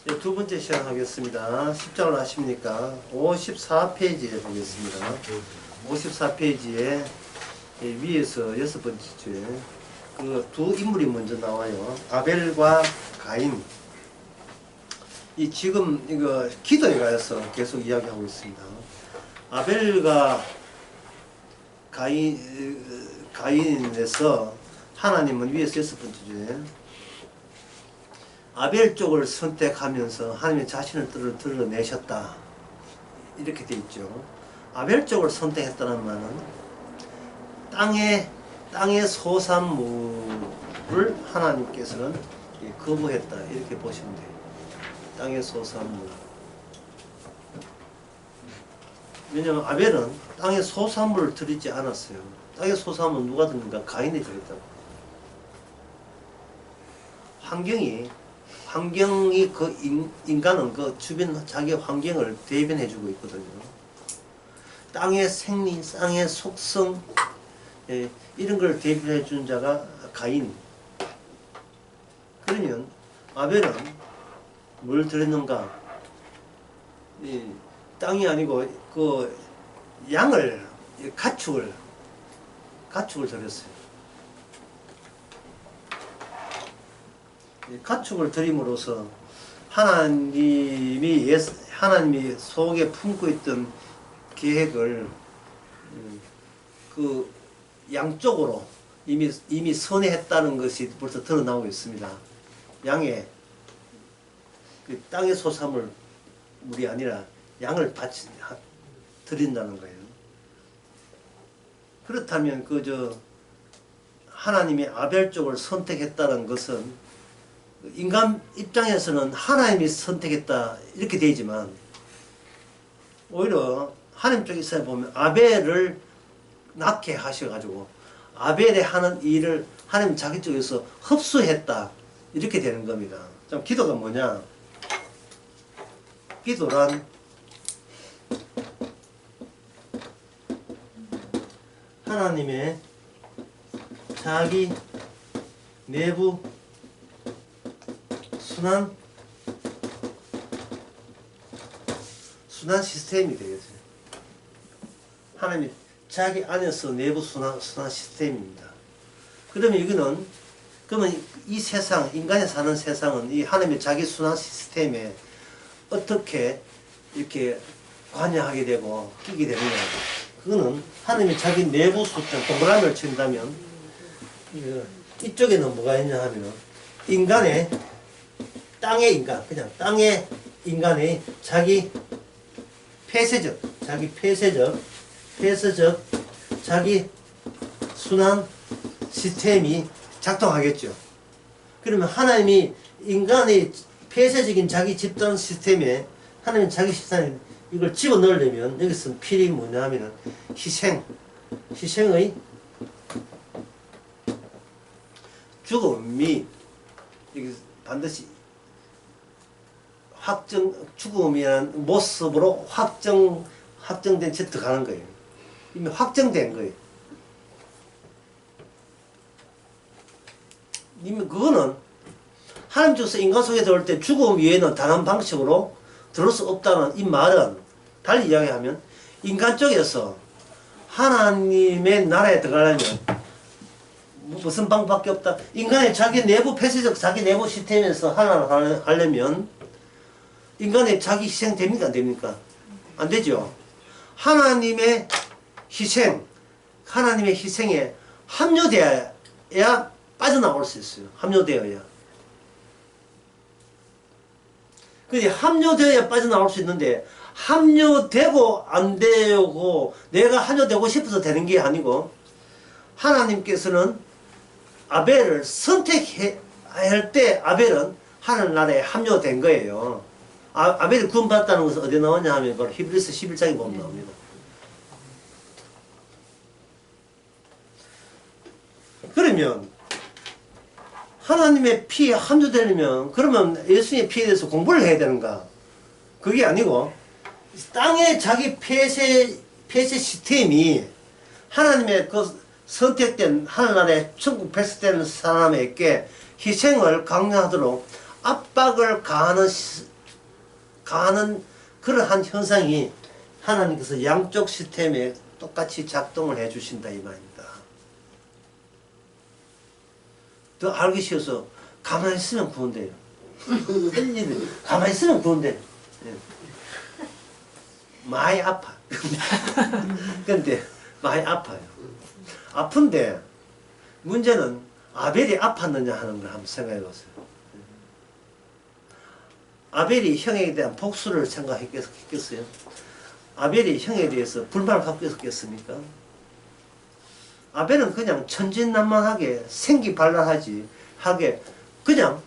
네, 두 번째 시간 하겠습니다. 10장을 하십니까? 54페이지에 하겠습니다. 54페이지에 위에서 여섯 번째 주에 그 두 인물이 먼저 나와요. 아벨과 가인. 이 지금 이거 기도에 가서 계속 이야기하고 있습니다. 아벨과 가인에서 하나님은 위에서 여섯 번째 주에 아벨 쪽을 선택하면서 하나님의 자신을 드러내셨다. 이렇게 되어 있죠. 아벨 쪽을 선택했다는 말은 땅의 소산물을 하나님께서는 거부했다. 이렇게 보시면 돼요. 땅의 소산물. 왜냐하면 아벨은 땅의 소산물을 드리지 않았어요. 땅의 소산물은 누가 드립니까? 가인이 드렸다고. 환경이 그 인간은 그 주변 자기 환경을 대변해주고 있거든요. 땅의 생리, 땅의 속성, 이런 걸 대변해주는 자가 가인. 그러면 아벨은 뭘 드렸는가? 땅이 아니고 그 양을, 가축을 드렸어요. 가축을 드림으로써 하나님이 속에 품고 있던 계획을 그 양쪽으로 이미 선회했다는 것이 벌써 드러나고 있습니다. 양의 그 땅의 소산물이 아니라 양을 드린다는 거예요. 그렇다면 하나님이 아벨 쪽을 선택했다는 것은 인간 입장에서는 하나님이 선택했다 이렇게 되지만 오히려 하나님 쪽에서 보면 아벨을 낳게 하셔가지고 아벨의 하는 일을 하나님 자기 쪽에서 흡수했다 이렇게 되는 겁니다. 좀 기도가 뭐냐? 기도란 하나님의 자기 내부 순환 시스템이 되겠어요. 하나님이 자기 안에서 내부 순환 시스템입니다. 그러면 이 세상, 인간이 사는 세상은 이 하나님의 자기 순환 시스템에 어떻게 이렇게 관여하게 되고 끼게 되느냐. 그거는 하나님의 자기 내부 수준, 동그라미를 친다면 이쪽에는 뭐가 있냐 하면 땅의 인간의 자기 폐쇄적 자기 순환 시스템이 작동하겠죠. 그러면 하나님이 인간의 폐쇄적인 자기 집단 시스템에 하나님 자기 시스템에 이걸 집어넣으려면 여기서 필히 뭐냐 하면 희생의 죽음이 반드시 죽음이라는 모습으로 확정된 채 들어가는 거예요. 이미 확정된 거예요. 이미 그거는 하나님 쪽에서 인간 속에 들어올 때 죽음 외에는 다른 방식으로 들어올 수 없다는 이 말은 달리 이야기하면 인간 쪽에서 하나님의 나라에 들어가려면 무슨 방법밖에 없다. 인간의 자기 내부 폐쇄적 자기 내부 시스템에서 하나를 하려면 인간의 자기 희생 됩니까? 안 됩니까? 안 되죠. 하나님의 희생에 합류되어야 빠져나올 수 있어요. 합류되어야. 근데 합류되어야 빠져나올 수 있는데 합류되고 안 되고 내가 합류되고 싶어서 되는 게 아니고 하나님께서는 아벨을 선택할 때 아벨은 하나님 나라에 합류된 거예요. 아벨이 구원받았다는 것은 어디 나오냐 하면 바로 히브리서 11장에 보면 나옵니다. 그러면 하나님의 피에 합류되려면 그러면 예수님의 피에 대해서 공부를 해야 되는가? 그게 아니고 땅의 자기 폐쇄 시스템이 하나님의 그 선택된 하늘나라에 천국 백성되는 사람에게 희생을 강요하도록 압박을 가하는 가는 그러한 현상이 하나님께서 양쪽 시스템에 똑같이 작동을 해 주신다 이 말입니다. 더 알기 쉬워서 가만히 있으면 구원돼요. 가만히 있으면 구원돼. 많이 아파. 근데 많이 아파요. 아픈데 문제는 아벨이 아팠느냐 하는 걸 한번 생각해 보세요. 아벨이 형에 대한 복수를 생각했겠어요? 아벨이 형에 대해서 불만을 갖고 있었겠습니까? 아벨은 그냥 천진난만하게 생기발랄하지 하게 그냥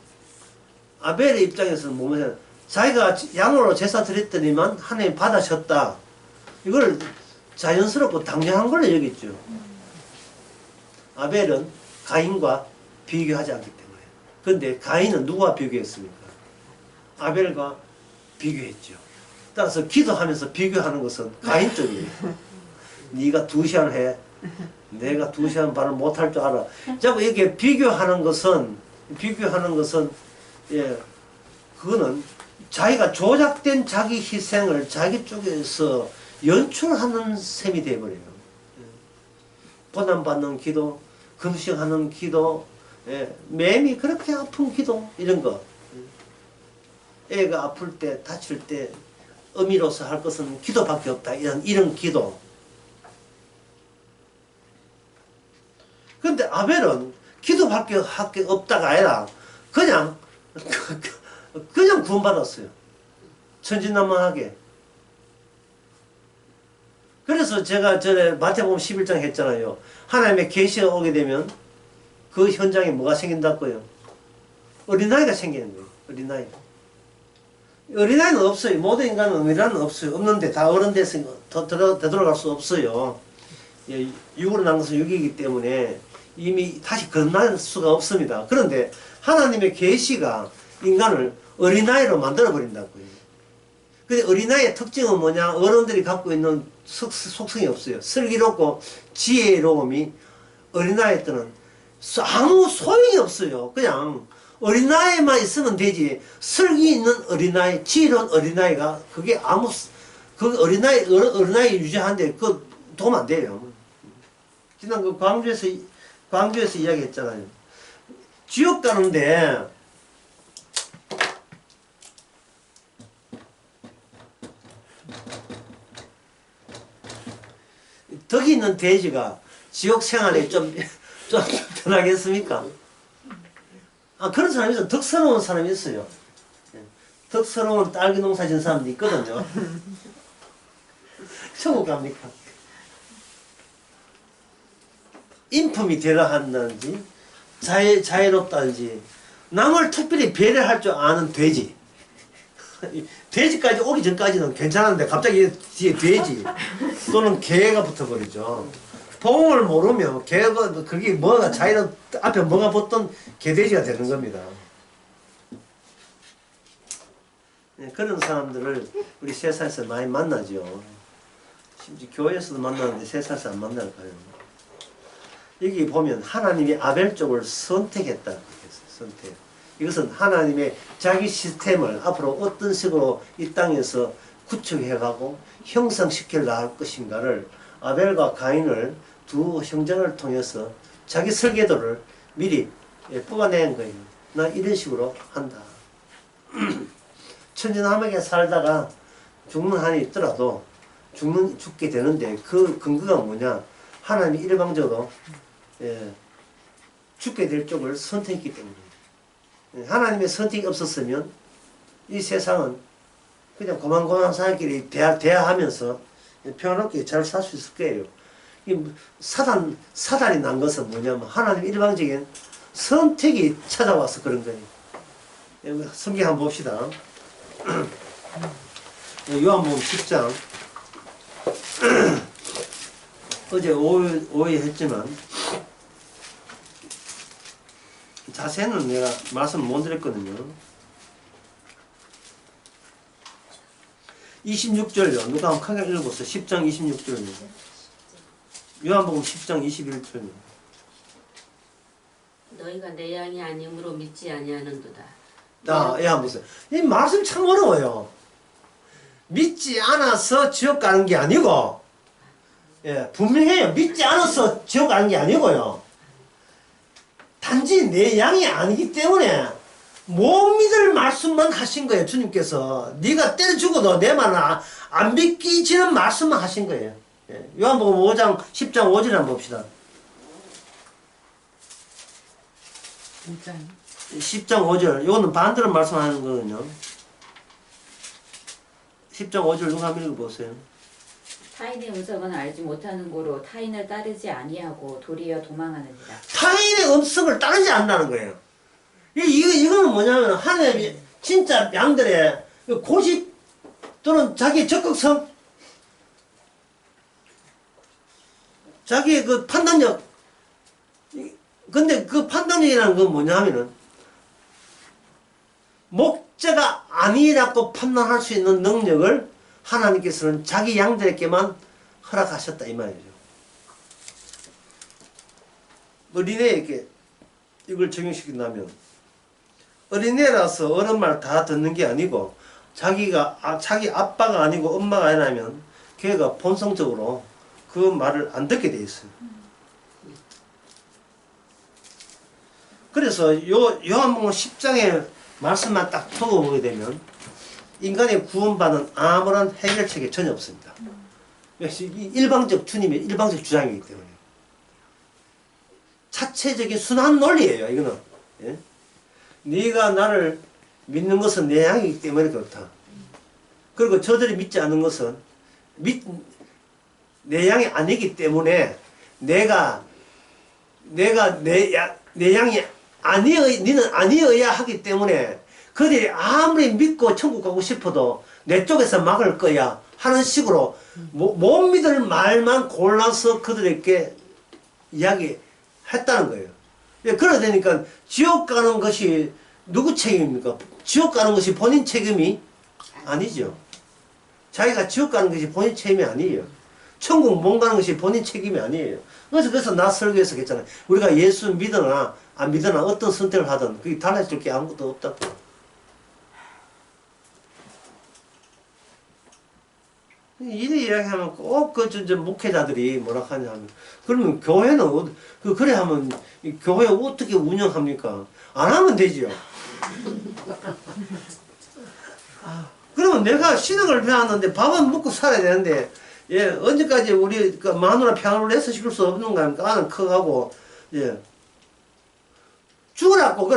아벨의 입장에서는 뭐냐면 자기가 양으로 제사 드렸더니만 하나님 받아셨다. 이걸 자연스럽고 당연한 걸로 여겼죠. 아벨은 가인과 비교하지 않기 때문에. 그런데 가인은 누구와 비교했습니까? 아벨과 비교했죠. 따라서 기도하면서 비교하는 것은 가인 쪽이에요. 네가 2시간 해. 내가 2시간 반을 못할 줄 알아. 자꾸 이렇게 비교하는 것은 예, 그거는 자기가 조작된 자기 희생을 자기 쪽에서 연출하는 셈이 되어버려요. 고난받는 기도, 금식하는 기도, 매미 그렇게 아픈 기도 이런 거. 애가 아플 때 다칠 때 의미로서 할 것은 기도밖에 없다. 이런 기도. 그런데 아벨은 기도밖에 할 게 없다가 아니라 그냥 구원받았어요. 천진난만하게. 그래서 제가 전에 마태복음 11장 했잖아요. 하나님의 계시가 오게 되면 그 현장에 뭐가 생긴다고요? 어린아이가 생기는 거예요. 어린아이. 어린아이는 없어요. 모든 인간은 어린아이는 없어요. 없는데 다 어른 돼서 되돌아갈 수 없어요. 육으로 난 것은 육이기 때문에 이미 다시 건날 수가 없습니다. 그런데 하나님의 계시가 인간을 어린아이로 만들어 버린다고요. 근데 어린아이의 특징은 뭐냐? 어른들이 갖고 있는 속성이 없어요. 슬기롭고 지혜로움이 어린아이들은 아무 소용이 없어요. 그냥 어린아이만 있으면 되지. 슬기 있는 어린아이, 지혜로운 어린아이가 그게 그 어린아이 유지하는데 그 도움 안 돼요. 지난 그 광주에서 이야기했잖아요. 지옥 가는데 덕이 있는 돼지가 지옥 생활에 좀 편하겠습니까? 그런 사람이 있어요. 덕스러운 사람이 있어요. 덕스러운 딸기 농사 지은 사람도 있거든요. 천국 갑니까? 인품이 되려 한다든지 자애롭다든지 남을 특별히 배려할 줄 아는 돼지. 돼지까지 오기 전까지는 괜찮은데 갑자기 뒤에 돼지 또는 개가 붙어버리죠. 봉을 모르면 개가 그게 뭐가 자기는 앞에 뭐가 붙던 개돼지가 되는 겁니다. 그런 사람들을 우리 세상에서 많이 만나죠. 심지어 교회에서도 만나는데 세상에서 안 만날까요? 여기 보면 하나님이 아벨 쪽을 선택했다. 선택. 이것은 하나님의 자기 시스템을 앞으로 어떤 식으로 이 땅에서 구축해가고 형성시켜 나갈 것인가를 아벨과 가인을 두 형제를 통해서 자기 설계도를 미리 뽑아낸 거예요. 나 이런 식으로 한다. 천진난만하게 살다가 죽는 한이 있더라도 죽게 되는데 그 근거가 뭐냐? 하나님이 일방적으로 죽게 될 쪽을 선택했기 때문입니다. 하나님의 선택이 없었으면 이 세상은 그냥 고만고만한 사람끼리 대화하면서 평화롭게 잘 살 수 있을 거예요. 사단이 난 것은 뭐냐면 하나님 일방적인 선택이 찾아와서 그런 거예요. 성경 한번 봅시다. 요한복음 10장 어제 오해했지만 자세는 내가 말씀 못 드렸거든요. 26절요. 누가 한번 크게 읽어보세요. 10장 26절요. 요한복음 10장 21절요. 너희가 내 양이 아니므로 믿지 아니하는도다. 한번 보세요. 이 말씀 참 어려워요. 믿지 않아서 지옥 가는 게 아니고, 예, 분명해요. 믿지 않아서 지옥 가는 게 아니고요. 단지 내 양이 아니기 때문에 못 믿을 말씀만 하신 거예요. 주님께서 네가 때려 죽어도 내 말은 안 믿기지는 말씀만 하신 거예요. 예, 요한복음 5장 10장 5절 한번 봅시다. 10장 5절. 이거는 반대로 말씀하는 거거든요. 10장 5절 누가 한번 읽어보세요. 타인의 음성은 알지 못하는 고로 타인을 따르지 아니하고 도리어 도망하느니라. 타인의 음성을 따르지 않는다는 거예요. 이거는 뭐냐면 하나님이 진짜 양들의 고집 또는 자기의 적극성, 자기의 그 판단력. 근데 그 판단력이라는 건 뭐냐면은 목자가 아니라고 판단할 수 있는 능력을 하나님께서는 자기 양들에게만 허락하셨다 이 말이죠. 어린애에게 이걸 적용시킨다면 어린애라서 어른 말 다 듣는 게 아니고 자기 아빠가 아니고 엄마가 아니라면 걔가 본성적으로 그 말을 안 듣게 돼 있어요. 그래서 요한복음 10장의 말씀만 딱 두고 보게 되면 인간의 구원받는 아무런 해결책이 전혀 없습니다. 역시 일방적 주님의 일방적 주장이기 때문에 자체적인 순환 논리예요. 이거는. 예? 네가 나를 믿는 것은 내 양이기 때문에 그렇다. 그리고 저들이 믿지 않는 것은 내 양이 아니기 때문에 내가 내 양이 니는 아니어야 하기 때문에 그들이 아무리 믿고 천국 가고 싶어도 내 쪽에서 막을 거야 하는 식으로 못 믿을 말만 골라서 그들에게 이야기했다는 거예요. 그러다 보니까 지옥 가는 것이 누구 책임입니까? 지옥 가는 것이 본인 책임이 아니죠. 자기가 지옥 가는 것이 본인 책임이 아니에요. 천국 못 가는 것이 본인 책임이 아니에요. 그래서 나 설교에서 했잖아요. 우리가 예수 믿으나 안 믿으나 어떤 선택을 하든 그게 달라질 게 아무것도 없다고. 이래 이야기하면 꼭 목회자들이 뭐라 하냐 하면 그러면 교회는 그래 하면 교회 어떻게 운영합니까? 안 하면 되지요. 그러면 내가 신앙을 배웠는데 밥은 먹고 살아야 되는데 예 언제까지 우리 그 마누라 평안을 내서 시킬 수 없는 거 아닙니까? 아는 커가고 예 죽으라고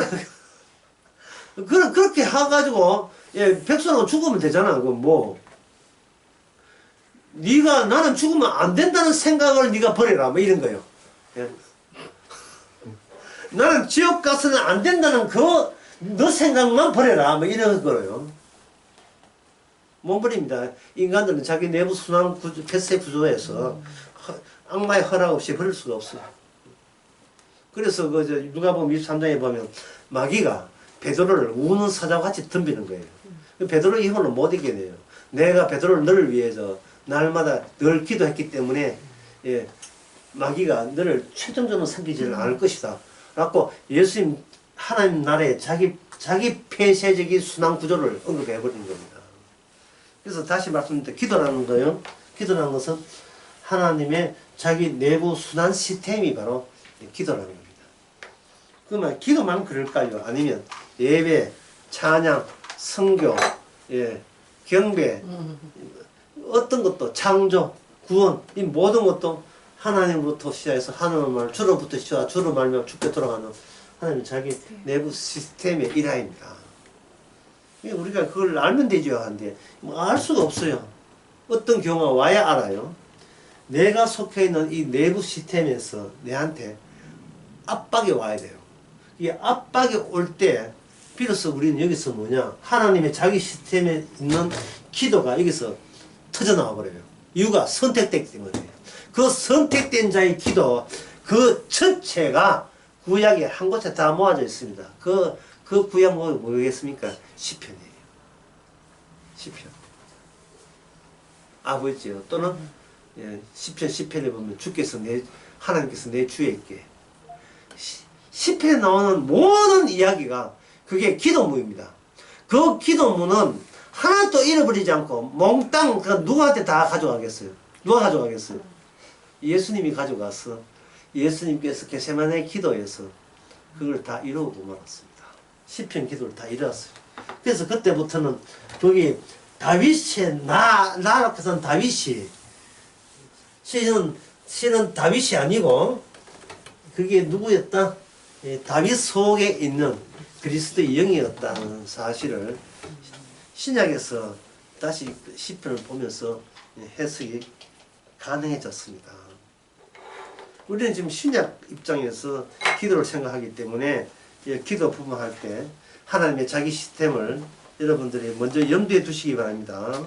그렇게 해가지고 예 백수라고 죽으면 되잖아. 그 뭐 네가 나는 죽으면 안 된다는 생각을 네가 버려라 뭐 이런 거예요. 예. 나는 지옥 가서는 안 된다는 너 생각만 버려라 뭐 이런 거예요. 못 버립니다. 인간들은 자기 내부 순환 구조, 폐쇄 구조에서 악마의 허락 없이 버릴 수가 없어요. 그래서 누가복음 23장에 보면 마귀가 베드로를 우는 사자와 같이 덤비는 거예요. 베드로 이 힘으로 못 이겨내요. 내가 베드로를 너를 위해서 날마다 늘 기도했기 때문에 예, 마귀가 너를 최종적으로 삼키지를 않을 것이다. 라고 예수님 하나님 나라의 자기 폐쇄적인 순환 구조를 언급해 버리는 겁니다. 그래서 다시 말씀드립니다. 기도라는 거요. 기도라는 것은 하나님의 자기 내부 순환 시스템이 바로 기도라는 겁니다. 그러면 기도만 그럴까요? 아니면 예배, 찬양, 선교, 예, 경배, 어떤 것도 창조, 구원, 이 모든 것도 하나님으로부터 시작해서 하나님을 주로부터 시작, 주로 말미암아 죽게 돌아가는 하나님 자기 내부 시스템의 일화입니다. 우리가 그걸 알면 되죠. 한데 뭐 알 수가 없어요. 어떤 경우가 와야 알아요. 내가 속해 있는 이 내부 시스템에서 내한테 압박이 와야 돼요. 이 압박이 올 때 비로소 우리는 여기서 뭐냐 하나님의 자기 시스템에 있는 기도가 여기서 터져나와 버려요. 이유가 선택됐기 때문이에요. 그 선택된 자의 기도 그 전체가 구약에 한 곳에 다 모아져 있습니다. 그 구약 뭐겠습니까? 시편이에요. 시편. 보였죠? 또는 예, 시편에 보면 하나님께서 내 주에 있게 시편에 나오는 모든 이야기가 그게 기도문입니다. 그 기도문은 하나도 잃어버리지 않고 몽땅 그 누구한테 다 가져가겠어요? 누가 가져가겠어요? 예수님이 가져가서 예수님께서 겟세마네 기도에서 그걸 다 이루고 말았습니다. 시편 기도를 다 이루었어요. 그래서 그때부터는 거기 다윗의 나라고 해서는 다윗이 실은 다윗이 아니고 그게 누구였다? 다윗 속에 있는 그리스도의 영이었다는 사실을 신약에서 다시 시편을 보면서 해석이 가능해졌습니다. 우리는 지금 신약 입장에서 기도를 생각하기 때문에 기도 부분할 때 하나님의 자기 시스템을 여러분들이 먼저 염두에 두시기 바랍니다.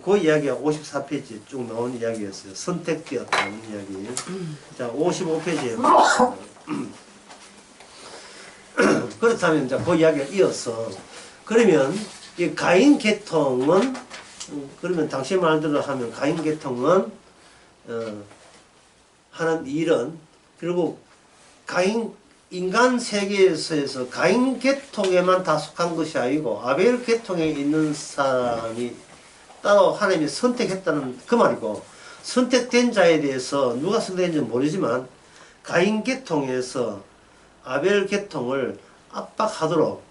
그 이야기가 54페이지에 쭉 나온 이야기였어요. 선택되었다는 이야기. 자, 55페이지에 그렇다면 이제 그 이야기를 이어서 그러면 이 가인 계통은 그러면 당신 말대로 하면 가인 계통은 하는 일은 그리고 가인 인간 세계에서 가인 계통에만 다 속한 것이 아니고 아벨 계통에 있는 사람이 따로 하나님이 선택했다는 그 말이고 선택된 자에 대해서 누가 선택했는지 모르지만 가인 계통에서 아벨 계통을 압박하도록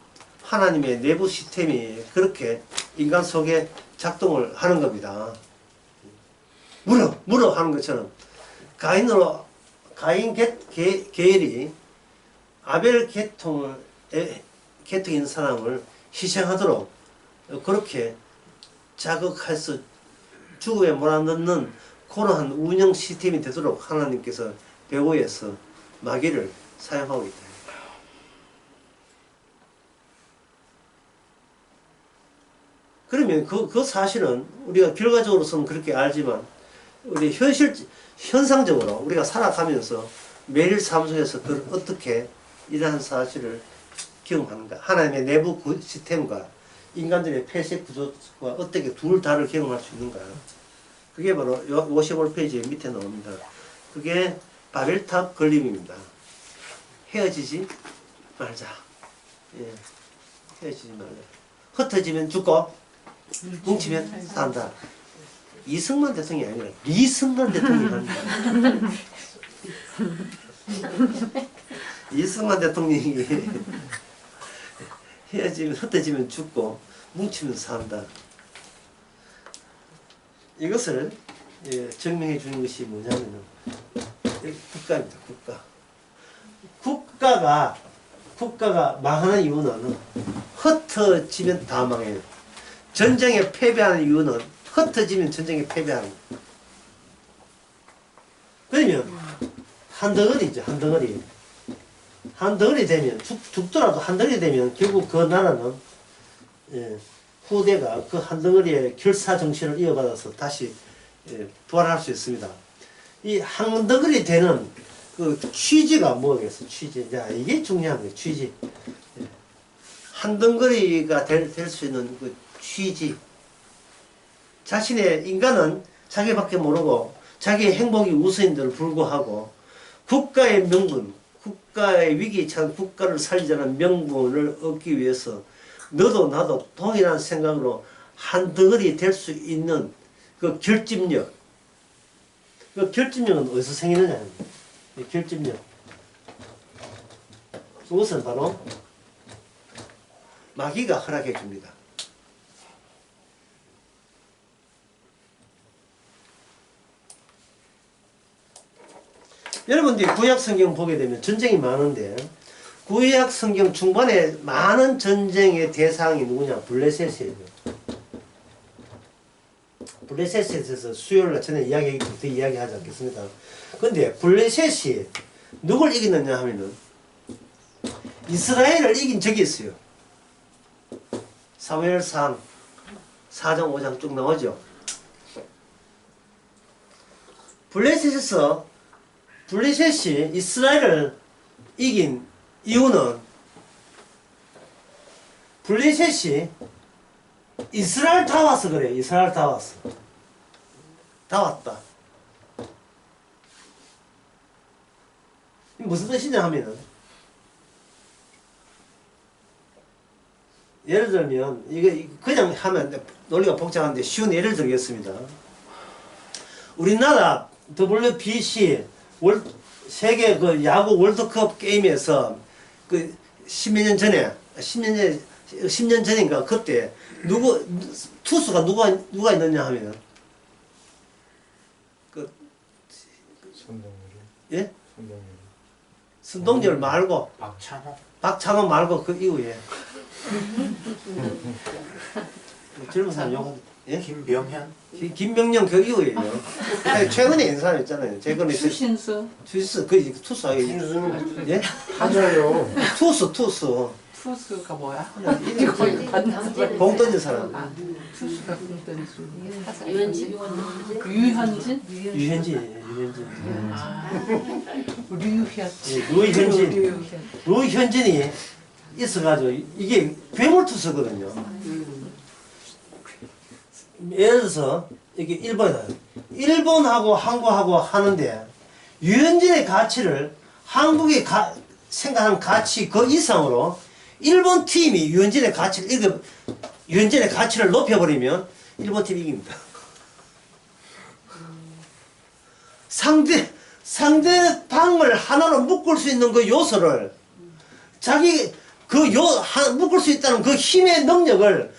하나님의 내부 시스템이 그렇게 인간 속에 작동을 하는 겁니다. 물어 하는 것처럼 가인 계열이 아벨 계통에 있는 사람을 희생하도록 그렇게 자극해서 죽음에 몰아넣는 그러한 운영 시스템이 되도록 하나님께서 배후에서 마귀를 사용하고 있다. 그러면 그 사실은 우리가 결과적으로서는 그렇게 알지만 우리 현상적으로 우리가 살아가면서 매일 삶 속에서 어떻게 이러한 사실을 경험하는가. 하나님의 내부 시스템과 인간들의 폐쇄 구조가 어떻게 둘 다를 경험할 수 있는가. 그게 바로 55페이지 밑에 나옵니다. 그게 바벨탑 걸림입니다. 헤어지지 말자. 예. 헤어지지 말자. 흩어지면 죽고 뭉치면 산다. 이승만 대통령이 아니라 리승만 대통령이 합니다. 이승만 대통령이 헤어지면 흩어지면 죽고 뭉치면 산다. 이것을 증명해 주는 것이 뭐냐면 국가입니다. 국가가 망하는 이유는 흩어지면 다 망해요. 전쟁에 패배하는 이유는 흩어지면 전쟁에 패배하는 거예요. 그러면 한 덩어리죠. 한 덩어리 되면 죽더라도 한 덩어리 되면 결국 그 나라는 후대가 그 한 덩어리의 결사 정신을 이어받아서 다시 부활할 수 있습니다. 이 한 덩어리 되는 그 취지가 뭐겠어? 취지. 자, 이게 중요한 거예요. 취지. 한 덩어리가 될 수 있는 그 취지. 자신의 인간은 자기밖에 모르고 자기의 행복이 우선인데도 불구하고 국가의 명분, 국가의 위기에 처한 국가를 살리자는 명분을 얻기 위해서 너도 나도 동일한 생각으로 한 덩어리 될 수 있는 그 결집력. 그 결집력은 어디서 생기느냐? 결집력. 그것은 바로 마귀가 허락해 줍니다. 여러분들이 구약 성경 보게 되면 전쟁이 많은데 구약 성경 중반에 많은 전쟁의 대상이 누구냐? 블레셋이에요. 블레셋에 대해서 수요일날 전에 더 이야기하지 않겠습니다. 근데 블레셋이 누굴 이기느냐 하면은 이스라엘을 이긴 적이 있어요. 사무엘상 4장 5장 쭉 나오죠. 블레셋이 이스라엘을 이긴 이유는 블레셋이 이스라엘 다 왔어 그래. 이스라엘 다 왔어. 다 왔다. 무슨 뜻이냐 하면은 예를 들면 이게 그냥 하면 논리가 복잡한데 쉬운 예를 들겠습니다. 우리나라 WBC 세계 그 야구 월드컵 게임에서 그 10몇 년 전에 10년 전인가 그때 투수가 누가 있느냐 하면 손동열이. 예? 손동열이. 선동열 말고 박찬호. 박찬호 말고 그 이후에 젊은 사람 요거 예? 김병현. 김명령 그 이후에요. 최근에 있는 사람 있잖아요. 최근에 추신수. 그 투수가 무슨 예? 하자요. 투수 투수가 뭐야? 공 던진 사람 투수가 공던수. 유현진. 유현진? 유현진 류현진. 루현진이 있어가지고 이게 괴물 투수거든요. 예를 들어서 이게 일본하고 한국하고 하는데 유현진의 가치를 한국이 생각하는 가치 그 이상으로 일본 팀이 유현진의 가치를 높여버리면 일본 팀이 이깁니다. 상대방을 하나로 묶을 수 있는 그 요소를 자기 묶을 수 있다는 그 힘의 능력을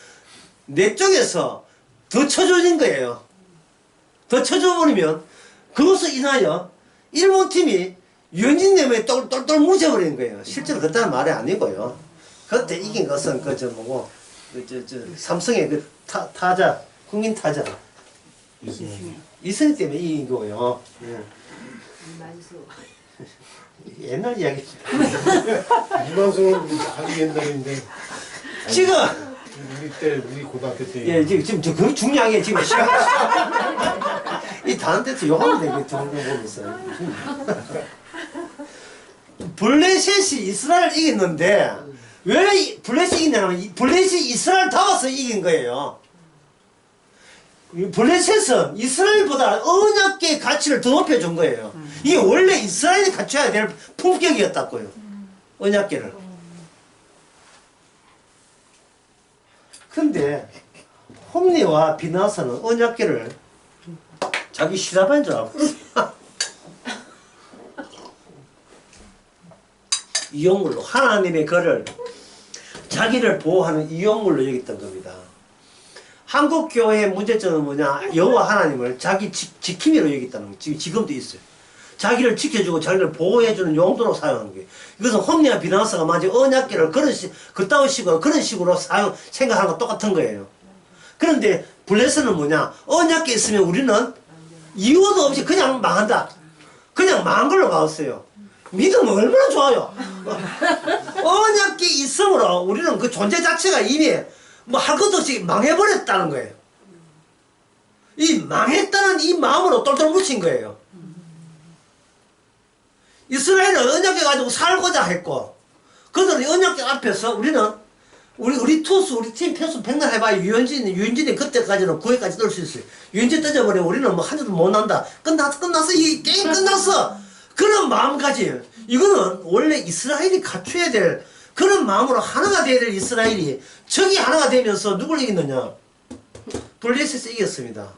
내 쪽에서 더 쳐줘진 거예요. 더 쳐줘버리면 그것을 인하여 일본 팀이 유현진 때문에 똘똘 뭉쳐버리는 거예요. 실제로 그렇다는 말이 아니고요. 그때 이긴 것은 삼성의 그 타자, 국민 타자. 이승희 때문에 이긴 거고요. 예. 옛날 이야기. 이만승은 아주 옛날인데. 지금! 우리 고등학교 때. 예, 지금 그 중요한 게 지금 시간. 이 다른 데서 욕하면 되게 좋은 거 보면서. 블레셋이 이스라엘 이겼는데, 왜 블레셋이 이기냐면, 블레셋이 이스라엘 잡아서 이긴 거예요. 블레셋은 이스라엘보다 언약계의 가치를 더 높여준 거예요. 이게 원래 이스라엘이 갖춰야 될 품격이었다고요. 언약계를. 근데 홈리와 비나서는 언약계를 자기 시라반인 줄 알고 있어요. 이용물로 하나님의 글을 자기를 보호하는 이용물로 여겼던 겁니다. 한국 교회의 문제점은 뭐냐? 여호와 하나님을 자기 지킴이로 여겼다는 거 지금도 있어요. 자기를 지켜주고 자기를 보호해주는 용도로 사용하는 거예요. 이것은 홈리와 비나서가 마치 언약계를 그따위 식으로 그런 식으로 생각하는 거 똑같은 거예요. 그런데 블레셋은 뭐냐? 언약계 있으면 우리는 이유도 없이 그냥 망한다. 그냥 망한 걸로 봤어요. 믿으면 얼마나 좋아요. 언약계 있으므로 우리는 그 존재 자체가 이미 뭐 할 것도 없이 망해버렸다는 거예요. 이 망했다는 이 마음으로 똘똘 묻힌 거예요. 이스라엘은 언약계 가지고 살고자 했고, 그들은 언약계 앞에서 우리 투수, 우리 팀 패수 백날 해봐야 유현진이 그때까지는 9회까지 넣을 수 있어요. 유현진 던져버리면 우리는 뭐 한 점도 못 난다. 끝났어. 이 게임 끝났어. 그런 마음가짐. 이거는 원래 이스라엘이 갖춰야 될 그런 마음으로 하나가 돼야 될 이스라엘이 적이 하나가 되면서 누굴 이겼느냐? 블레셋을 이겼습니다.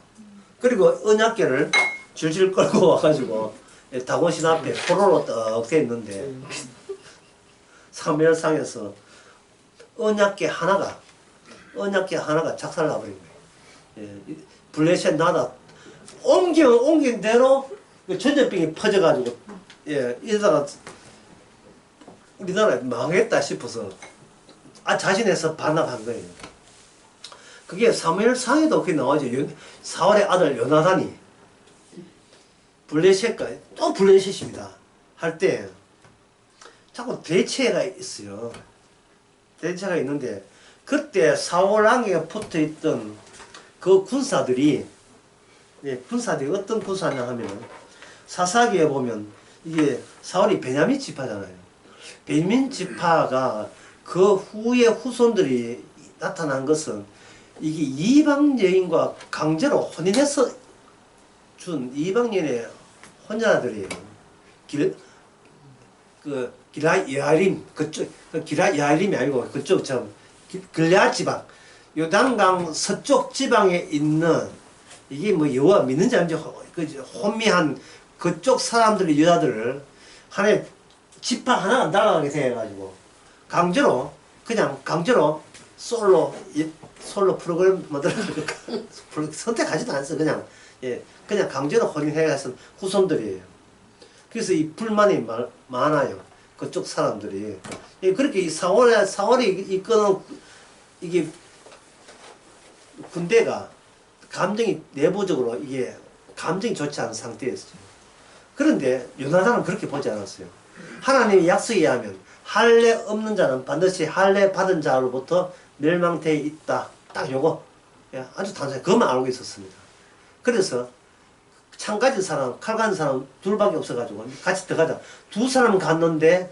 그리고 언약계를 줄줄 끌고 와가지고 다곤신 앞에 포로로 떡 돼 있는데 사무엘상에서 언약계 하나가 작살나버린 거예요. 예, 블레셋 나라 옮긴 대로 전염병이 퍼져가지고 이러다가 우리나라 망했다 싶어서 자신에서 반납한 거예요. 그게 사무엘상에도 그게 나오죠. 사울의 아들 요나단이 블레셋과 또 블레셋입니다. 할 때 자꾸 대체가 있어요. 대체가 있는데 그때 사울 왕에 붙어있던 그 군사들이 어떤 군사냐 하면 사사기에 보면 이게 사울이 베냐민 지파잖아요. 베냐민 지파가 그 후에 후손들이 나타난 것은 이게 이방 여인과 강제로 혼인해서 준 이방 여인의 혼자들이에요. 기라 야림 그쪽 기라 야림이 아니고 그쪽 참 길앗 지방, 요단강 서쪽 지방에 있는 이게 뭐 여호와 믿는지 아닌지 혼미한 그쪽 사람들의 여자들을 하나의 지파 하나 안 달라가게 돼가지고 그냥 강제로 솔로 프로그램 만들어가니까 선택하지도 않았어. 그냥 강제로 혼인해서 후손들이에요. 그래서 이 불만이 많아요. 그쪽 사람들이. 그렇게 이 4월에 이끄는 이게 군대가 감정이 내부적으로 이게 감정이 좋지 않은 상태였어요. 그런데 요나단은 그렇게 보지 않았어요. 하나님의 약속에 의하면 할례 없는 자는 반드시 할례 받은 자로부터 멸망되어 있다. 딱 요거. 아주 단순히 그것만 알고 있었습니다. 그래서 창 가진 사람, 칼 가진 사람 둘밖에 없어가지고 같이 들어가자. 두 사람 갔는데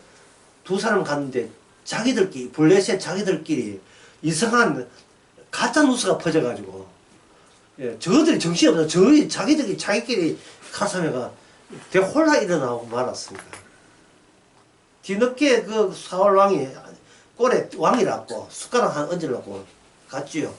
자기들끼리 블레셋 자기들끼리 이상한 가짜 뉴스가 퍼져가지고 저들이 정신이 없어. 자기끼리 가슴에가 대혼란이 일어나고 말았습니다. 뒤늦게 그 사울 왕이 꼴에 왕이라고 숟가락 하나 얹으려고 갔지요.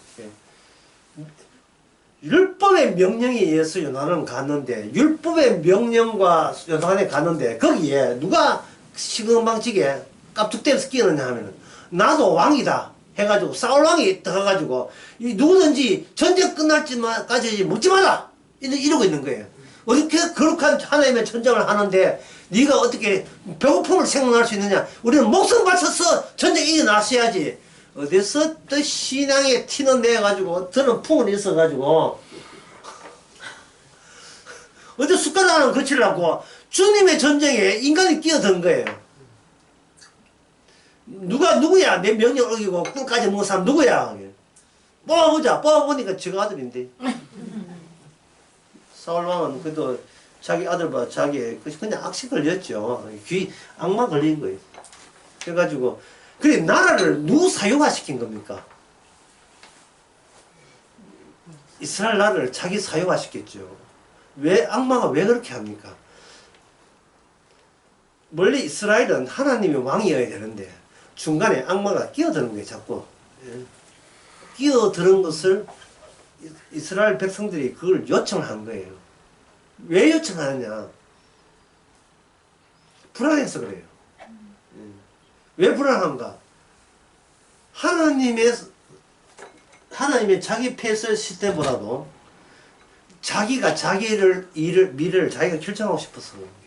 율법의 명령에 의해서 요나단은 갔는데 율법의 명령과 요나단에 갔는데 거기에 누가 시금방지게 깝죽대면서 끼었느냐 하면은 나도 왕이다 해가지고 사울 왕이 들어가가지고 누구든지 전쟁 끝날 때까지 먹지 마라 이러고 있는 거예요. 어떻게 거룩한 하나님의 전쟁을 하는데 네가 어떻게 배고픔을 생각할 수 있느냐. 우리는 목숨 바쳐서 전쟁 이겨나서야지. 어디서 또 신앙의 티는 내가지고 드는 풍은 있어가지고 어디 숟가락 하나 거치려고 주님의 전쟁에 인간이 끼어든 거예요. 누구야 내 명령 어기고 꿀까지 먹은 사람 누구야. 뽑아보자. 뽑아보니까 저가 아들인데 사울왕은 그래도 자기 아들보다 그냥 악시 걸렸죠. 악마 걸린 거예요. 그래가지고 그래 나라를 누구 사유화시킨 겁니까? 이스라엘 나라를 자기 사유화시켰죠. 악마가 왜 그렇게 합니까? 원래 이스라엘은 하나님의 왕이어야 되는데 중간에 악마가 끼어드는 거예요. 자꾸 끼어드는 것을 이스라엘 백성들이 그걸 요청한 거예요. 왜 요청하느냐? 불안해서 그래요. 왜 불안한가? 하나님의 자기 패스 시스템보다도 자기가 자기를 미래를 자기가 결정하고 싶어서 그런 거예요.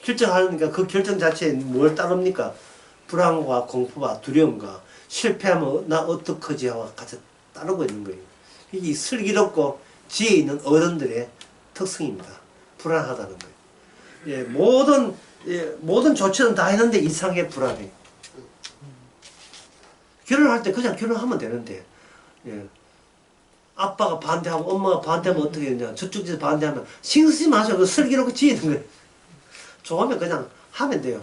결정하니까 그 결정 자체에 뭘 따릅니까? 불안과 공포와 두려움과 실패하면 나 어떡하지 하고 같이 따르고 있는 거예요. 이게 슬기롭고 지혜 있는 어른들의 특성입니다. 불안하다는 거예요. 모든 조치는 다 했는데 이상하게 불안해. 결혼할 때 그냥 결혼하면 되는데, 아빠가 반대하고 엄마가 반대하면 어떻게 되냐. 저쪽 집에서 반대하면 신경 쓰지 마세요. 그 슬기롭고 지혜 있는 거예요. 좋으면 그냥 하면 돼요.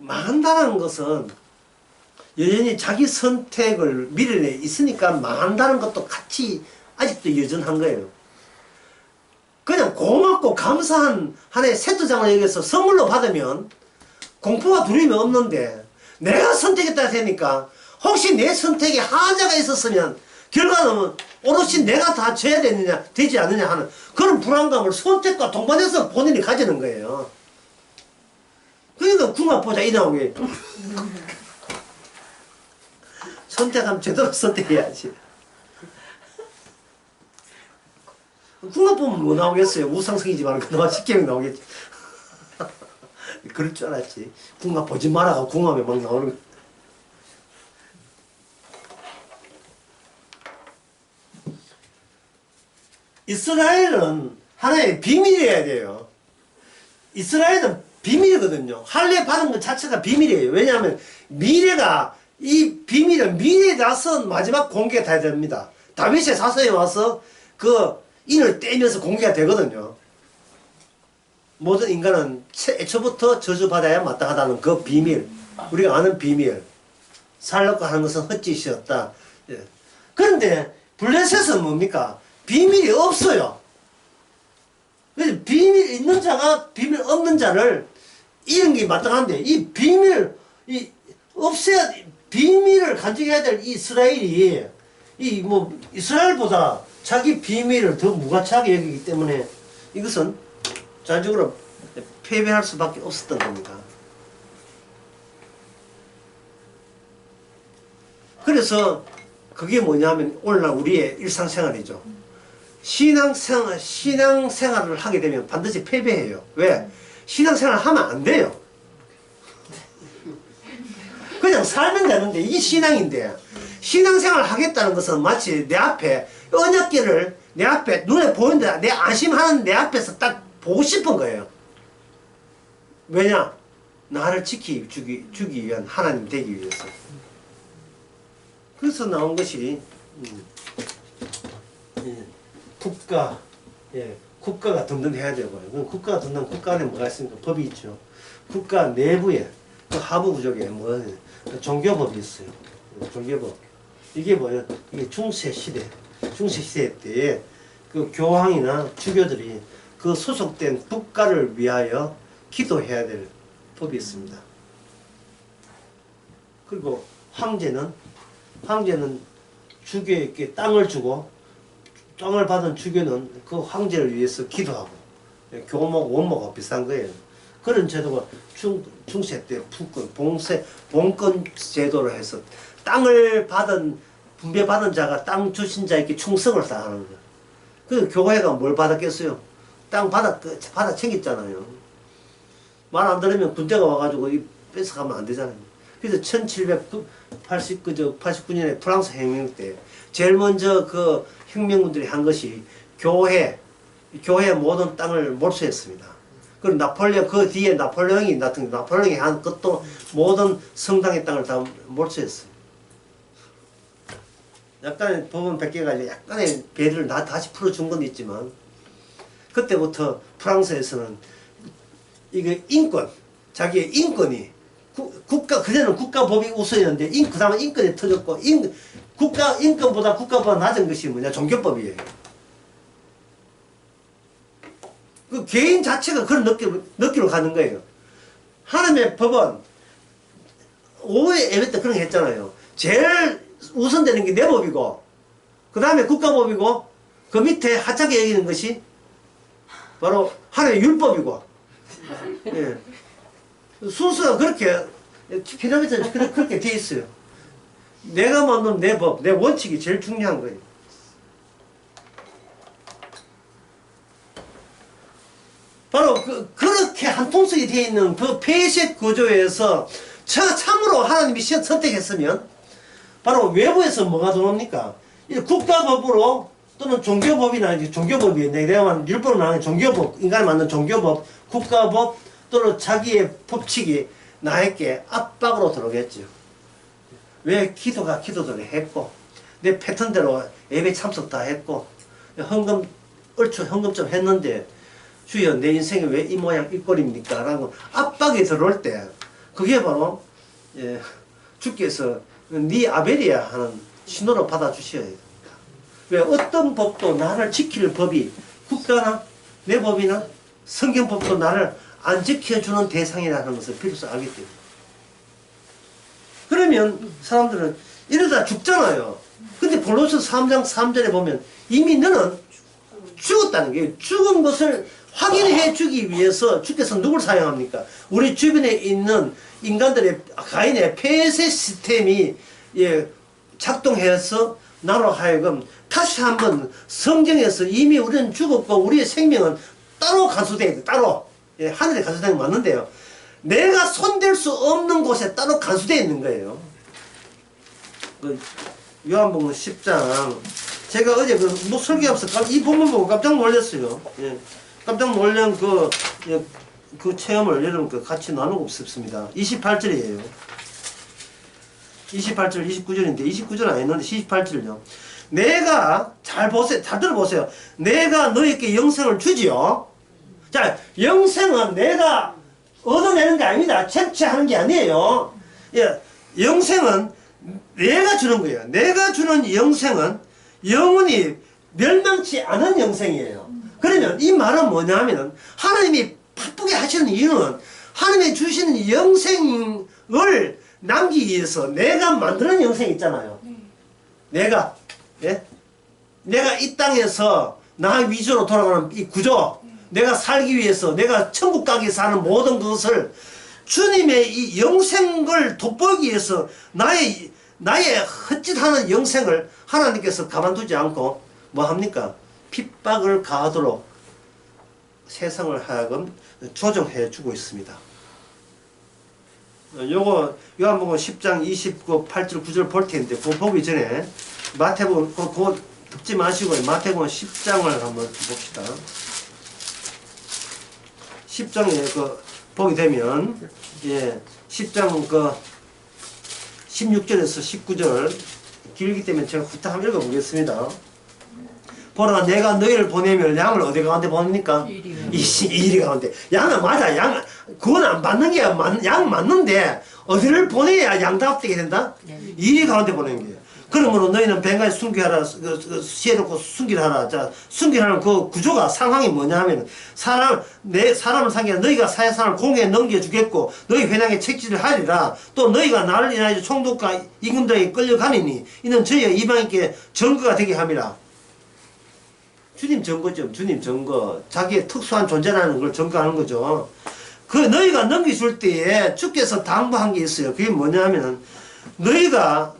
망한다는 것은 여전히 자기 선택을 미련에 있으니까 망한다는 것도 같이 아직도 여전한 거예요. 그냥 고맙고 감사한 하나의 세트장을 여기서 선물로 받으면 공포와 두려움이 없는데 내가 선택했다 되니까 혹시 내 선택에 하자가 있었으면 결과는 오롯이 내가 다 져야 되지 않느냐 하는 그런 불안감을 선택과 동반해서 본인이 가지는 거예요. 그러니까 궁합보자 이 나오게 선택하면 제대로 선택해야지. 궁합 보면 뭐 나오겠어요? 우상성이지만 그나마 쉽게 나오겠지. 그럴 줄 알았지. 궁합 보지 말아가 궁합에 막 나오는 거. 이스라엘은 하나의 비밀이어야 돼요. 이스라엘은 비밀이거든요. 할례 받은 것 자체가 비밀이에요. 왜냐하면 이 비밀은 미래에 나서 마지막 공개가 돼야 됩니다. 다윗의 사서에 와서 그 인을 떼면서 공개가 되거든요. 모든 인간은 애초부터 저주받아야 마땅하다는 그 비밀, 우리가 아는 비밀, 살려고 하는 것은 헛짓이었다. 그런데 블레셋은 뭡니까? 비밀이 없어요. 그래서 비밀 있는 자가 비밀 없는 자를 이런 게 마땅한데 이 비밀, 없애야 비밀을 간직해야 될 이스라엘이 이 뭐 이스라엘보다 자기 비밀을 더 무가치하게 여기기 때문에 이것은 자적으로 패배할 수밖에 없었던 겁니다. 그래서 그게 뭐냐면 오늘날 우리의 일상생활이죠. 신앙생활을 하게 되면 반드시 패배해요. 왜? 신앙생활을 하면 안 돼요. 그냥 살면 되는데 이게 신앙인데, 신앙생활을 하겠다는 것은 마치 내 앞에 언약궤를 내 앞에 눈에 보이는데 내 안심하는 내 앞에서 딱 보고 싶은 거예요. 왜냐? 나를 주기 위한 하나님 되기 위해서. 그래서 나온 것이 국가, 국가가 든든해야 되고요. 그럼 국가가 든든, 국가 안에 뭐가 있습니까? 법이 있죠. 국가 내부에 그 하부 구조에 종교법이 있어요. 종교법. 이게 뭐예요? 이게 중세 시대 때에 그 교황이나 주교들이 그 소속된 국가를 위하여 기도해야 될 법이 있습니다. 그리고 황제는 주교에게 땅을 주고, 땅을 받은 주교는 그 황제를 위해서 기도하고, 교목, 원목하고 비슷한 거예요. 그런 제도가 중세 때 봉건 제도로 해서 땅을 분배받은 자가 땅 주신 자에게 충성을 다하는 거예요. 그래서 교회가 뭘 받았겠어요? 땅 받아 챙겼잖아요. 말 안 들으면 군대가 와가지고 뺏어가면 안 되잖아요. 그래서 1789년에 프랑스 혁명 때 제일 먼저 그 혁명군들이 한 것이 교회 모든 땅을 몰수했습니다. 그리고 나폴레옹, 그 뒤에 나폴레옹이 한 것도 모든 성당의 땅을 다 몰수했어요. 약간의 법은 베껴가지고 약간의 배를 다시 풀어준 건 있지만, 그때부터 프랑스에서는 이게 자기의 인권이 그전에는 국가법이 우선이었는데 그 다음에 인권이 터졌고, 인권보다 국가보다 낮은 것이 뭐냐? 종교법이에요. 그 개인 자체가 그런 느낌으로 가는 거예요. 하나님의 법은 오해 예배 때 그런 거 했잖아요. 제일 우선되는 게 내 법이고, 그 다음에 국가법이고, 그 밑에 하찮게 여기는 것이 바로 하나님의 율법이고, 예. 순서가 그렇게 피라미드는 그렇게 돼 있어요. 내가 만든 내 법, 내 원칙이 제일 중요한 거예요. 바로 그렇게 한통속이 되어 있는 그 폐쇄 구조에서 참으로 하나님이 선택했으면 바로 외부에서 뭐가 들어옵니까? 국가법으로 또는 종교법이나 종교법이 내가 말하는 율법은 아니고 종교법, 인간이 만든 종교법, 국가법 또는 자기의 법칙이 나에게 압박으로 들어오겠죠. 왜 기도들을 했고, 내 패턴대로 예배 참석 다 했고, 헌금 좀 했는데, 주여 내 인생이 왜 이 모양 이 꼴입니까? 라고 압박이 들어올 때, 그게 바로 주께서 네 아벨이야 하는 신호로 받아주셔야 됩니다. 왜 어떤 법도 나를 지킬 법이 국가나 내 법이나 성경법도 나를 안 지켜주는 대상이라는 것을 비로소 알기 때문에. 그러면 사람들은 이러다 죽잖아요. 근데 본로서 3장 3절에 보면 이미 너는 죽었다는 거예요. 죽은 것을 확인해 주기 위해서 주께서 누굴 사용합니까? 우리 주변에 있는 인간들의 가인의 폐쇄 시스템이 작동해서 나로 하여금 다시 한번 성경에서 이미 우리는 죽었고 우리의 생명은 따로 간수되어 있다. 따로 하늘에 간수되는 건 맞는데요. 내가 손댈 수 없는 곳에 따로 간수되어 있는 거예요. 요한복음 10장 제가 어제 설교하면서 이 본문 보고 깜짝 놀랐어요. 깜짝 놀란 그 체험을 여러분과 같이 나누고 싶습니다. 28절이에요. 28절, 29절인데 29절 아니었는데 28절요. 내가 잘 보세요. 잘 들어보세요. 내가 너에게 영생을 주지요. 자, 영생은 내가 얻어내는 게 아닙니다. 채취하는 게 아니에요. 영생은 내가 주는 거예요. 내가 주는 영생은 영원히 멸망치 않은 영생이에요. 그러면 이 말은 뭐냐면 하나님이 바쁘게 하시는 이유는 하나님이 주시는 영생을 남기기 위해서 내가 만드는 영생 있잖아요. 내가, 예? 내가 이 땅에서 나 위주로 돌아가는 이 구조, 내가 살기 위해서, 내가 천국 가기 위해서 하는 모든 것을 주님의 이 영생을 돋보이기 위해서 나의 헛짓하는 영생을 하나님께서 가만두지 않고 뭐 합니까? 핍박을 가하도록 세상을 하여금 조정해 주고 있습니다. 요거 요한복음 10장 29, 8절 9절 볼 텐데 그거 보기 전에 마태복음 그거 듣지 마시고 마태복음 10장을 한번 봅시다. 10장에 그 보게 되면 10장 그 16절에서 19절 길기 때문에 제가 후딱 한번 읽어보겠습니다. 보라 내가 너희를 보내면 양을 어디 가운데 보냅니까? 이리 가운데. 양은 맞아. 양 그건 안 맞는 게 양 맞는데 어디를 보내야 양답되게 된다? 이리 가운데 보내는 거예요. 그러므로 너희는 뱅가에 순교하라, 시해놓고 순교하라. 자, 순교하는 그 구조가 상황이 뭐냐 하면 사람을 상기하 너희가 사회사람을 공에 넘겨주겠고 너희 회당에 책지를 하리라. 또 너희가 나를 인하여 총독과 임금들에게 끌려가니니 이는 저희가 이방인께 증거가 되게 함이라. 주님 증거죠. 주님 증거. 자기의 특수한 존재라는 걸 증거하는 거죠. 그 너희가 넘겨줄 때에 주께서 당부한 게 있어요. 그게 뭐냐면 네가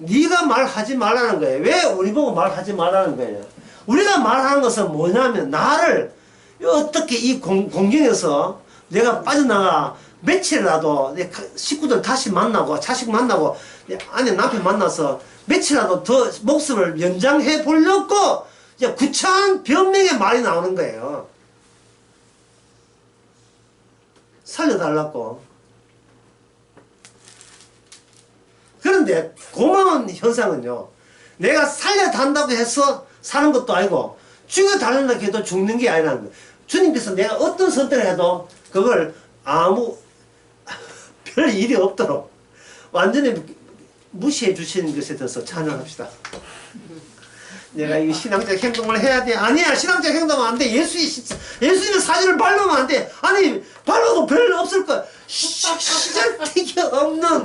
말하지 말라는 거예요. 왜 우리 보고 말하지 말라는 거예요? 우리가 말하는 것은 뭐냐면 나를 어떻게 이 공경에서 내가 빠져나가 며칠이라도 내 식구들 다시 만나고 자식 만나고 내 아내 남편 만나서 며칠이라도 더 목숨을 연장해 보려고 이제 구차한 변명의 말이 나오는 거예요. 살려달라고. 그런데 고마운 현상은요. 내가 살려단다고 해서 사는 것도 아니고 죽여달라고 해도 죽는 게 아니라는 거예요. 주님께서 내가 어떤 선택을 해도 그걸 아무 별 일이 없도록 완전히 무시해 주시는 것에 대해서 찬양합시다. 내가 이 신앙적 행동을 해야 돼. 아니야, 신앙적 행동은 안 돼. 예수님의 사진을 밟으면 안 돼. 아니, 밟아도 별로 없을 거야. 시잘데기 없는,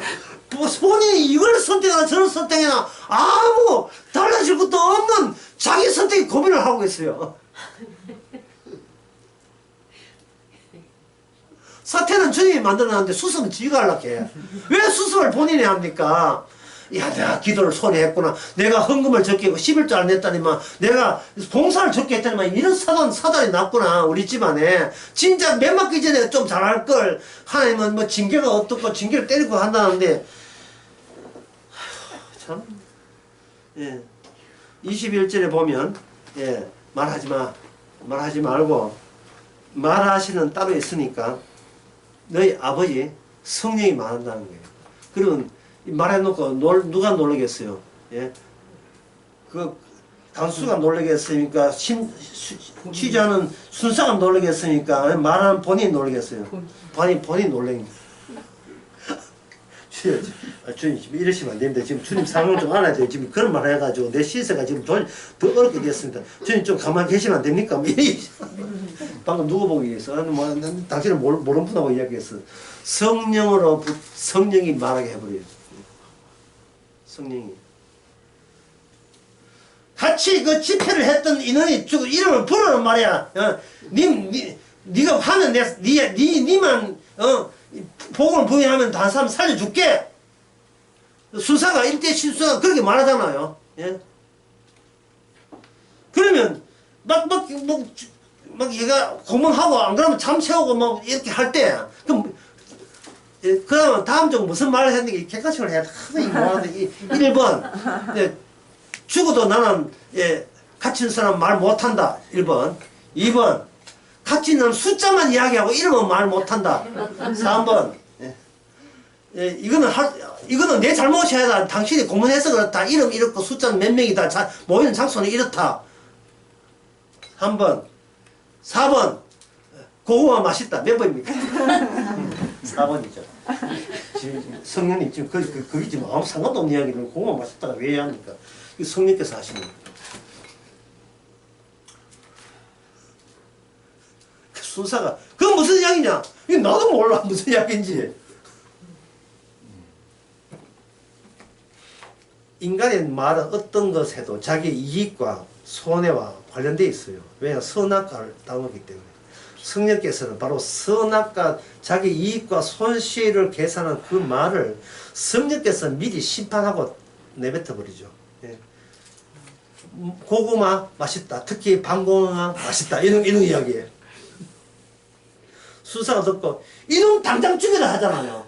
본인이 이걸 선택하나 저를 선택하나 아무 달라질 것도 없는 자기 선택에 고민을 하고 있어요. 사태는 주님이 만들어놨는데 수습은 지가 하려고 해. 왜 수습을 본인이 합니까? 야, 내가 기도를 소리 했구나. 내가 헌금을 적게 했고 11조 안 냈다니만. 내가 봉사를 적게 했다니만. 이런 사단이 났구나. 우리 집안에. 진짜 몇 맞기 전에 좀 잘할걸. 하나님은 뭐 징계가 어떻고 징계를 때리고 한다는데. 참. 예. 21절에 보면, 예. 말하지 마. 말하지 말고. 말하시는 따로 있으니까. 너희 아버지 성령이 말한다는 거예요. 그러면 말해놓고 누가 놀라겠어요? 예? 그 단수가 놀라겠습니까? 취재하는 순사가 놀라겠습니까? 말하는 본인이 놀라겠어요? 본인이 놀라는 주님 지금 이러시면 안 됩니다. 지금 주님 상황을 좀 알아야 돼요. 지금 그런 말 해가지고 내 시세가 지금 더 어렵게 됐습니다. 주님 좀 가만히 계시면 안 됩니까? 방금 누구 보기 위해서 뭐, 당신은 모르는 분하고 이야기했어. 성령이 말하게 해버려요. 성령이 같이 그 집회를 했던 인원이 이름을 부르는 말이야. 네가 하면 니만 복음을 부인하면 다른 사람 살려줄게. 순사가 일대 실수가 그렇게 말하잖아요. 예? 그러면 막 얘가 고문하고 안 그러면 잠새우고 막 이렇게 할 때 그럼 그 다음 다음 중 무슨 말을 했는데 객관식을 해야 돼. 1번 예, 죽어도 나는 갇힌 사람 말 못한다. 1번 2번 갇힌 사람 숫자만 이야기하고 이름은 말 못한다. 3번 이거는 내 잘못이 아니라 당신이 고문해서 그렇다. 이름 이렇고 숫자는 몇 명이다. 모이는 장소는 이렇다. 3번 4번 고구마 맛있다. 몇 번입니까? 4번이죠. 지금 성령님 지금 그게 지금 아무 상관도 없는 이야기를 고구마 맛있다가 왜 해야 합니까? 이 성령께서 하시는 거예요. 그 순사가 그건 무슨 이야기냐? 나도 몰라 무슨 이야기인지. 인간의 말은 어떤 것에도 자기 이익과 손해와 관련되어 있어요. 왜냐 선악과를 따르기 때문에. 성령께서는 바로 선악과 자기 이익과 손실을 계산한 그 말을 성령께서 미리 심판하고 내뱉어 버리죠. 예. 고구마 맛있다. 특히 방고구마 맛있다. 이런 이야기예요. 수사가 듣고 이놈 당장 죽여라 하잖아요.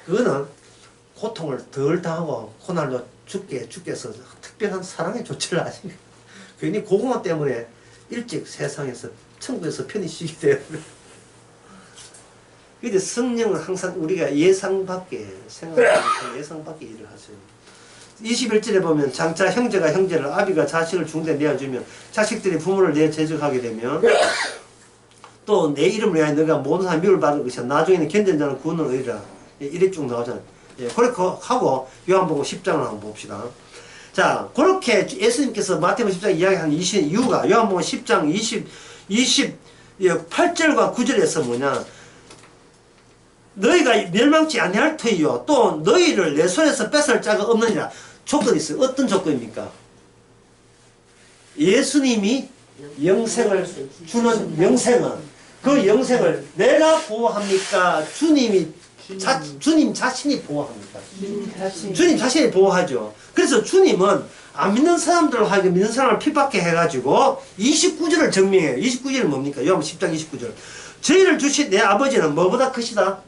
그거는 고통을 덜 당하고 고난로 죽게 해서 특별한 사랑의 조치를 하신 거예요. 괜히 고구마 때문에 일찍 세상에서 천국에서 편히 쉬게 돼요. 근데 성령은 항상 우리가 예상 밖에 생각하는 예상 밖에 일을 하세요. 21절에 보면 장차 형제가 형제를 아비가 자식을 중대 내어주면 자식들이 부모를 내제적하게 되면 또 내 이름을 위하여 너가 모든 사람 미움을 받을 것이야. 나중에는 견디는 자는 구원을 얻으리라. 이래 쭉 나오잖아요. 예, 그렇게 하고 요한복음 10장을 한번 봅시다. 자, 그렇게 예수님께서 마태복음 10장 이야기한 이유가 요한복음 10장 28절과 9절에서 뭐냐, 너희가 멸망치 아니할 터이요 또 너희를 내 손에서 뺏을 자가 없느니라. 조건이 있어요. 어떤 조건입니까? 예수님이 영생을 주는 영생은 그 영생을 내가 보호합니까? 주님 자신이 보호합니까? 주님 자신이 보호하죠. 그래서 주님은 안 믿는 사람들을 하여금 믿는 사람을 핍박해 해가지고 29절을 증명해요. 29절은 뭡니까? 요한복음 10장 29절. 저희를 주신 내 아버지는 뭐보다 크시다?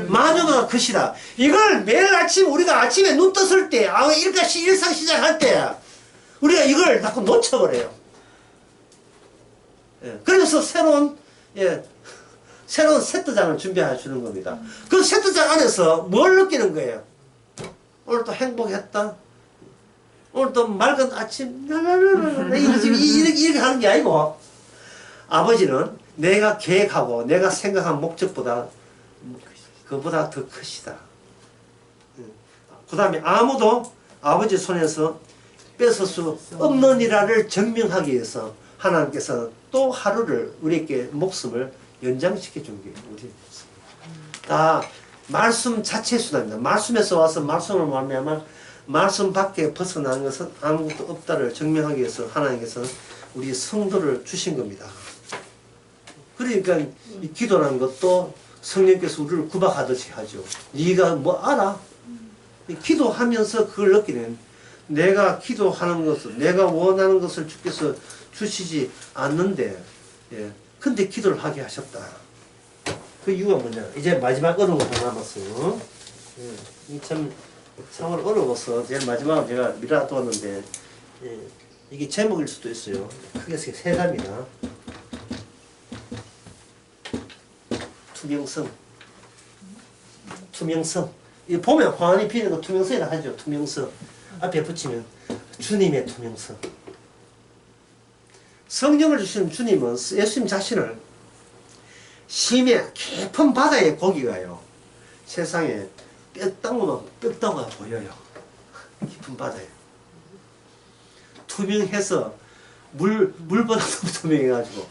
만유보다 크시다. 이걸 매일 아침 우리가 아침에 눈 떴을 때 이렇게 일상 시작할 때 우리가 이걸 자꾸 놓쳐버려요. 예. 그래서 새로운 세트장을 준비해 주는 겁니다. 그 세트장 안에서 뭘 느끼는 거예요? 오늘 또 행복했다. 오늘 또 맑은 아침. 이렇게 하는 게 아니고 아버지는 내가 계획하고 내가 생각한 목적보다 그보다 더 크시다. 그 다음에 아무도 아버지 손에서 뺏을 수 없느니라를 증명하기 위해서 하나님께서 또 하루를 우리에게 목숨을 연장시켜 준 게 우리 목숨. 다 말씀 자체의 수단입니다. 말씀에서 와서 말씀을 말미암아 말씀 밖에 벗어나는 것은 아무것도 없다를 증명하기 위해서 하나님께서 우리 성도를 주신 겁니다. 그러니까 이 기도라는 것도 성령께서 우리를 구박하듯이 하죠. 네가 뭐 알아? 기도하면서 그걸 느끼는, 내가 기도하는 것을, 내가 원하는 것을 주께서 주시지 않는데, 예. 근데 기도를 하게 하셨다. 그 이유가 뭐냐? 이제 마지막 어려운 거 하나 남았어요. 예. 참으로 어려워서 제일 마지막으로 제가 밀어두었는데, 예. 이게 제목일 수도 있어요. 크게 세 가지입니다. 투명성. 이 보면 화환이 피는 거 투명성이라 하죠. 투명성. 앞에 붙이면 주님의 투명성. 성령을 주시는 주님은 예수님 자신을 심해 깊은 바다의 고기가요. 세상에 뼈다가 보여요. 깊은 바다에. 투명해서 물보다 더 투명해가지고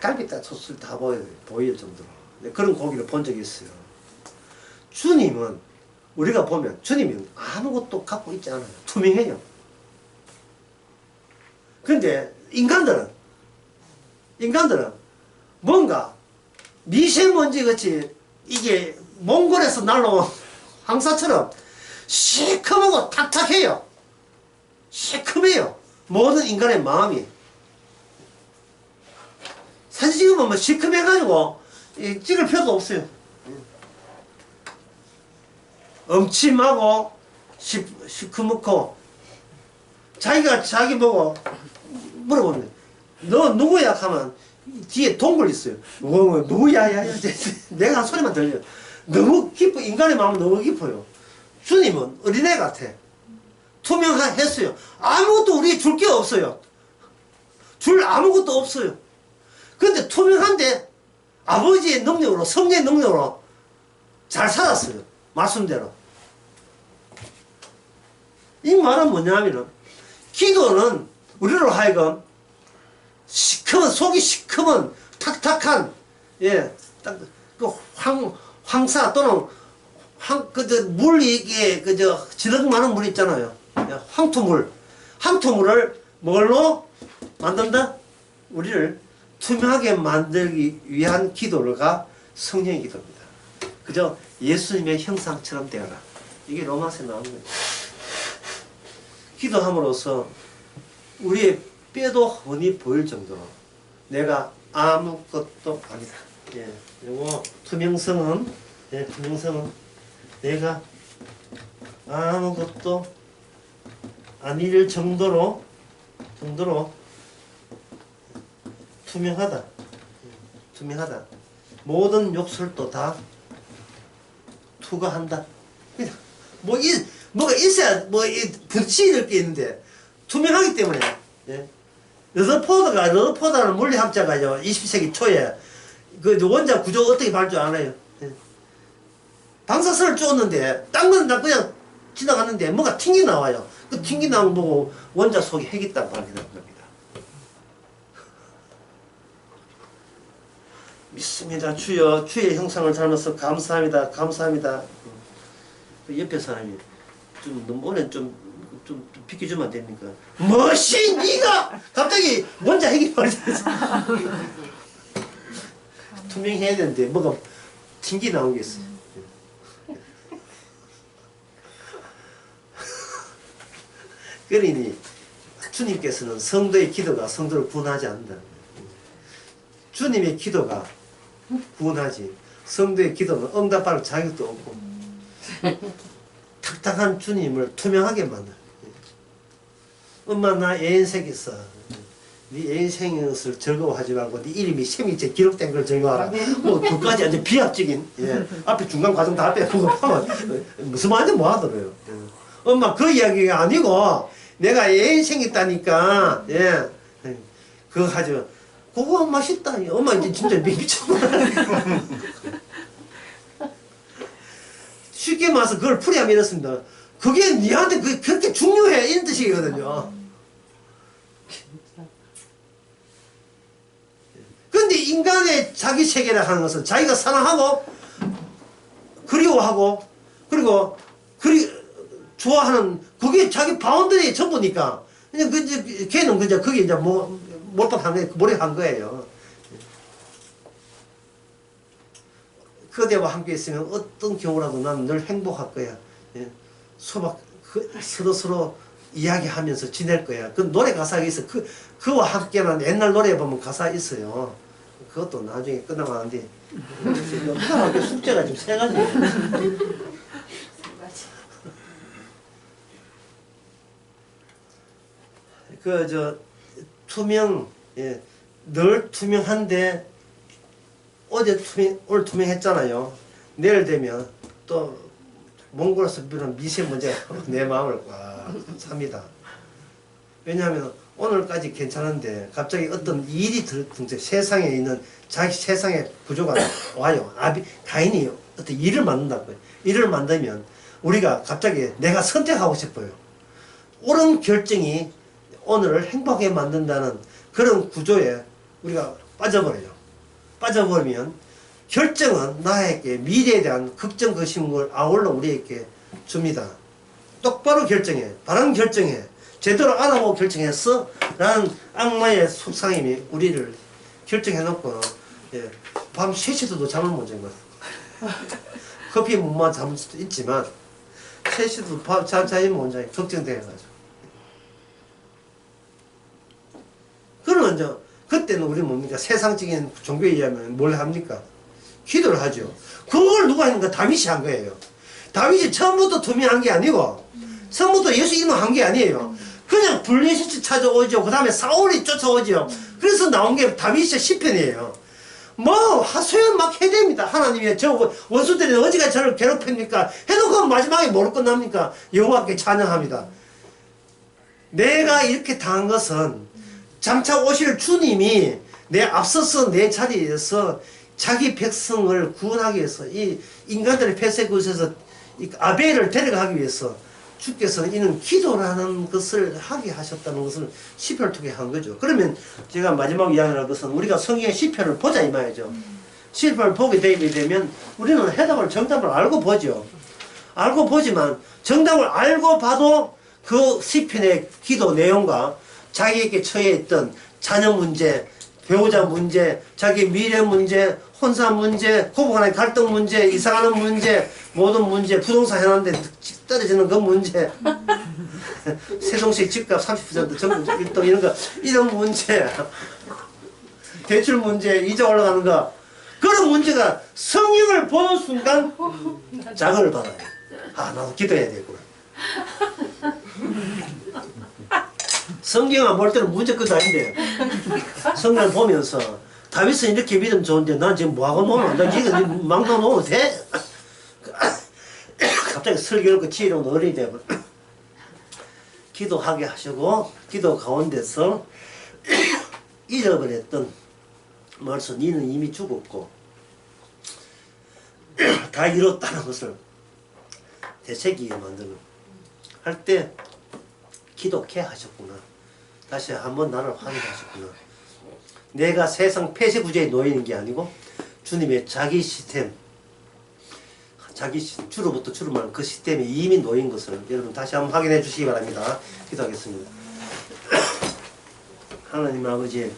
갈비뼈 솥을 다 보일 정도로. 그런 고기를 본 적이 있어요. 주님은 우리가 보면 주님은 아무것도 갖고 있지 않아요. 투명해요. 그런데 인간들은 뭔가 미세먼지 같이 이게 몽골에서 날라온 황사처럼 시커멓고 탁탁해요. 시커매요. 모든 인간의 마음이. 사진 찍으면 뭐 시커매가지고 찍을 필요도 없어요. 엄침하고 시커멓고 자기가 자기 보고 물어보는, 너 누구야? 하면 뒤에 동굴 있어요. 누구야? 내가 한 소리만 들려. 너무 깊어. 인간의 마음은 너무 깊어요. 주님은 어린애 같아. 투명했어요. 아무것도 우리 줄 게 없어요. 줄 아무것도 없어요. 근데 투명한데 아버지의 능력으로, 성령의 능력으로 잘 살았어요. 말씀대로. 이 말은 뭐냐면은, 기도는 우리로 하여금 시커먼, 속이 시커먼, 탁탁한, 예, 황사 또는 물이 이게, 지능 많은 물 있잖아요. 황토물을 뭘로 만든다? 우리를 투명하게 만들기 위한 기도가 성령의 기도입니다. 그저 예수님의 형상처럼 되어라. 이게 로마서에 나오는 거예요. 기도함으로써 우리의 뼈도 훤히 보일 정도로 내가 아무것도 아니다. 예, 요거 투명성은 내가 아무것도 아닐 정도로 투명하다. 모든 욕설도 다 투과한다. 그냥 뭐가 있어야 부딪힐 게 있는데 투명하기 때문에. 예. 러더포드라는 물리학자가요 20세기 초에 그 원자 구조 어떻게 볼 줄 알아요? 예. 방사선을 쫓는데 딴 건 다 그냥 지나갔는데 뭐가 튕기 나와요. 그 튕기 나온 거 보고 원자 속에 핵이 있다고 발견한 겁니다. 믿습니다. 주여, 주의 형상을 닮아서 감사합니다. 그 옆에 사람이 좀 너무 좀 비켜주면 안 됩니까? 뭐시 니가 갑자기 원자 핵이 발견했어. 투명해야 되는데 뭐가 튕기 나온 게 있어요. 그러니 주님께서는 성도의 기도가 성도를 구원하지 않는다. 주님의 기도가 구원하지 성도의 기도는 응답할 자격도 없고 탁탁한 주님을 투명하게 만들. 엄마 나 애인생 있어. 네 애인생인 것을 즐거워하지 말고 네 이름이 생일째 기록된 걸 즐거워하라. 뭐 그까지 아주 비합적인 앞에 중간 과정 다 빼고 하면 무슨 말인지 뭐 하더래요. 엄마 그 이야기가 아니고 내가 애인 생겼다니까 그거 하죠. 그거 맛있다. 엄마 이제 진짜 미쳤구나. 쉽게 말해서 그걸 풀이하면 이렇습니다. 그게 니한테 그렇게 중요해 이런 뜻이거든요. 근데 인간의 자기 세계라 하는 것은 자기가 사랑하고 그리워하고 그리고 좋아하는 그게 자기 바운더리의 전부니까 그냥 걔는 그냥 그게 이제 몰빵한 거예요. 몰입한 거예요. 그대와 함께 있으면 어떤 경우라도 나는 늘 행복할 거야. 서로 이야기하면서 지낼 거야. 그 노래 가사가 있어. 그와 함께는 옛날 노래에 보면 가사 있어요. 그것도 나중에 끝나고 하는데 숙제가 지금 3가지. 늘 투명한데 오늘 투명했잖아요. 내일 되면 또 몽골에서 비롯한 미세먼지가 내 마음을 꽉 삽니다. 왜냐하면 오늘까지 괜찮은데 갑자기 어떤 일이 세상에 있는 자기 세상의 구조가 와요. 가인이 어떤 일을 만든다고요. 일을 만들면 우리가 갑자기 내가 선택하고 싶어요. 옳은 결정이 오늘을 행복하게 만든다는 그런 구조에 우리가 빠져버려요. 빠져버리면 결정은 나에게 미래에 대한 걱정 의심을 아울러 우리에게 줍니다. 똑바로 결정해. 바른 결정해. 제대로 알아보고 결정했어? 라는 악마의 속상임이 우리를 결정해놓고 밤 3시도 잠을 못 잔 거야. 커피 못 마셔 잠을 수도 있지만 3시도 잠을 못 자요. 걱정돼가지고. 그러면 이제 그때는 우리 뭡니까? 세상적인 종교에 의하면 뭘 합니까? 기도를 하죠. 그걸 누가 했는가? 다윗이 한 거예요. 다윗이 처음부터 투명한 게 아니고 처음부터 예수 이름 한 게 아니에요. 그냥 블레셋이 찾아오죠. 그 다음에 사울이 쫓아오죠. 그래서 나온 게 다윗의 시편이에요. 하소연 막 해야 됩니다. 하나님이 저 원수들이 어디가 저를 괴롭힙니까? 해놓고 마지막에 뭐로 끝납니까? 여호와께 찬양합니다. 내가 이렇게 당한 것은 장차 오실 주님이 내 앞서서 내 자리에서 자기 백성을 구원하기 위해서 이 인간들의 폐쇄 곳에서 아벨을 데려가기 위해서 주께서는 이는 기도라는 것을 하게 하셨다는 것을 시편을 통해 한 거죠. 그러면 제가 마지막 이야기할 것은 우리가 성경의 시편을 보자 이 말이죠. 시편을 보게 되면 우리는 정답을 알고 보죠. 알고 보지만 정답을 알고 봐도 그 시편의 기도 내용과 자기에게 처해 있던 자녀 문제, 배우자 문제, 자기 미래 문제, 혼사 문제, 고부간의 갈등 문제, 이사가는 문제, 모든 문제, 부동산 해놨는데 떨어지는 그 문제, 세종시 집값 30% 전국 1등 이런 거, 이런 문제, 대출 문제, 이자 올라가는 거, 그런 문제가 성경을 보는 순간 자극을 받아요. 아, 나도 기도해야 되구나. 성경 안 볼 때는 문제 끝도 아닌데 성경을 보면서 다윗은 이렇게 믿으면 좋은데 난 지금 뭐하고 노면 나 지금 망당 놓으면 돼? 갑자기 설교를 그 지혜로운 어른이 되고 기도하게 하시고 기도 가운데서 잃어버렸던 말씀 니는 이미 죽었고 다 이뤘다는 것을 되새기게 만드는 할 때 기도케 하셨구나. 다시 한번 나를 확인하셨구나. 내가 세상 폐쇄 구제에 놓이는 게 아니고 주님의 자기 시스템, 주로부터 주로 말하는 그 시스템에 이미 놓인 것을 여러분 다시 한번 확인해 주시기 바랍니다. 기도하겠습니다. 하나님 아버지,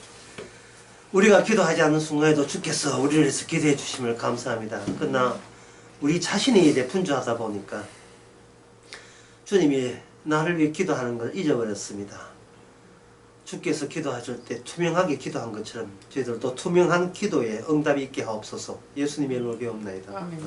우리가 기도하지 않는 순간에도 주께서 우리를 위해서 기도해 주심을 감사합니다. 그러나 우리 자신이 이제 분주하다 보니까 주님이 나를 위해 기도하는 걸 잊어버렸습니다. 주께서 기도하실 때 투명하게 기도한 것처럼 저희들도 투명한 기도에 응답이 있게 하옵소서. 예수님의 이름으로 배옵나이다. 아멘.